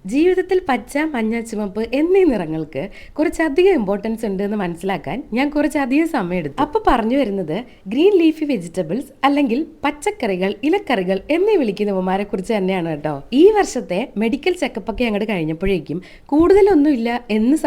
ജീവിതത്തിൽ പച്ച, മഞ്ഞ, ചുവപ്പ് എന്നീ നിറങ്ങൾക്ക് കുറച്ചധികം ഇമ്പോർട്ടൻസ് ഉണ്ട് എന്ന് മനസ്സിലാക്കാൻ ഞാൻ കുറച്ചധികം സമയം എടുത്തു. അപ്പൊ പറഞ്ഞു വരുന്നത് ഗ്രീൻ ലീഫി വെജിറ്റബിൾസ് അല്ലെങ്കിൽ പച്ചക്കറികൾ, ഇലക്കറികൾ എന്നീ വിളിക്കുന്നവന്മാരെ കുറിച്ച് തന്നെയാണ് കേട്ടോ. ഈ വർഷത്തെ മെഡിക്കൽ ചെക്കപ്പ് ഒക്കെ അങ്ങോട്ട് കഴിഞ്ഞപ്പോഴേക്കും കൂടുതലൊന്നുമില്ല എന്ന്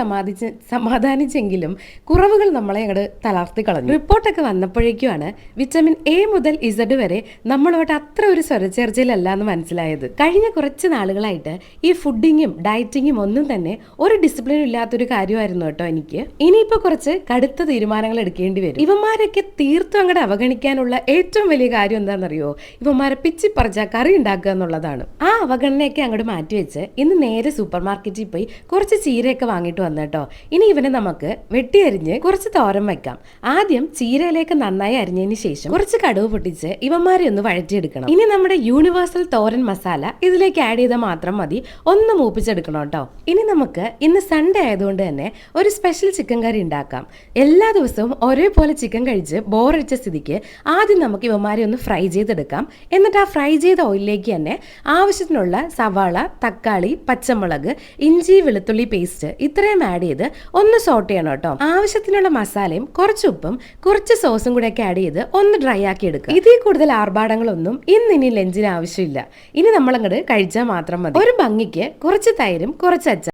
സമാധാനിച്ചെങ്കിലും കുറവുകൾ നമ്മളെ അങ്ങോട്ട് തളർത്തി കളഞ്ഞു. റിപ്പോർട്ടൊക്കെ വന്നപ്പോഴേക്കുമാണ് വിറ്റമിൻ എ മുതൽ ഇസഡ് വരെ നമ്മളോട്ട് അത്ര ഒരു സ്വരച്ചേർച്ചയിലല്ല എന്ന് മനസ്സിലായത്. കഴിഞ്ഞ കുറച്ച് നാളുകളായിട്ട് ഈ ഫുഡിങ്ങും ഡയറ്റിങ്ങും ഒന്നും തന്നെ ഒരു ഡിസിപ്ലിനും ഇല്ലാത്തൊരു കാര്യമായിരുന്നു കേട്ടോ എനിക്ക്. ഇനിയിപ്പോ കുറച്ച് കടുത്ത തീരുമാനങ്ങൾ എടുക്കേണ്ടി വരും. ഇവന്മാരൊക്കെ തീർത്തും അങ്ങോട്ട് അവഗണിക്കാനുള്ള ഏറ്റവും വലിയ കാര്യം എന്താണെന്നറിയോ? ഇവന്മാരെ പിച്ചിപ്പറിച്ച കറി ഉണ്ടാക്കുക എന്നുള്ളതാണ്. ആ അവഗണനയൊക്കെ അങ്ങോട്ട് മാറ്റിവെച്ച് ഇന്ന് നേരെ സൂപ്പർ മാർക്കറ്റിൽ പോയി കുറച്ച് ചീരയൊക്കെ വാങ്ങിയിട്ട് വന്നു കേട്ടോ. ഇനി ഇവനെ നമുക്ക് വെട്ടിയരിഞ്ഞ് കുറച്ച് തോരൻ വെക്കാം. ആദ്യം ചീരയിലേക്ക് നന്നായി അരിഞ്ഞതിന് ശേഷം കുറച്ച് കടുക് പൊട്ടിച്ച് ഇവന്മാരെ ഒന്ന് വഴറ്റിയെടുക്കണം. ഇനി നമ്മുടെ യൂണിവേഴ്സൽ തോരൻ മസാല ഇതിലേക്ക് ആഡ് ചെയ്താൽ മാത്രം മതി. ഒന്ന് മൂപ്പിച്ചെടുക്കണം കേട്ടോ. ഇനി നമുക്ക് ഇന്ന് സൺഡേ ആയതുകൊണ്ട് തന്നെ ഒരു സ്പെഷ്യൽ ചിക്കൻ കറി ഉണ്ടാക്കാം. എല്ലാ ദിവസവും ഒരേപോലെ ചിക്കൻ കഴിച്ച് ബോറടിച്ച സ്ഥിതിക്ക് ആദ്യം നമുക്ക് ഇവന്മാരെ ഒന്ന് ഫ്രൈ ചെയ്തെടുക്കാം. എന്നിട്ട് ആ ഫ്രൈ ചെയ്ത ഓയിലിലേക്ക് തന്നെ ആവശ്യത്തിനുള്ള സവാള, തക്കാളി, പച്ചമുളക്, ഇഞ്ചി, വെളുത്തുള്ളി പേസ്റ്റ് ഇത്രയും ആഡ് ചെയ്ത് ഒന്ന് സോട്ട് ചെയ്യണം കേട്ടോ. ആവശ്യത്തിനുള്ള മസാലയും കുറച്ച് ഉപ്പും കുറച്ച് സോസും കൂടെ ഒക്കെ ആഡ് ചെയ്ത് ഒന്ന് ഡ്രൈ ആക്കി എടുക്കുക. ഇതിൽ കൂടുതൽ ആർഭാടങ്ങളൊന്നും ഇനി ലഞ്ചിന് ആവശ്യമില്ല. ഇനി നമ്മളങ്ങോട്ട് കഴിച്ചാൽ മാത്രം മതി. ഒരു ഭംഗിക്ക് കുറച്ച് തൈരും കുറച്ച് അച്ചാർ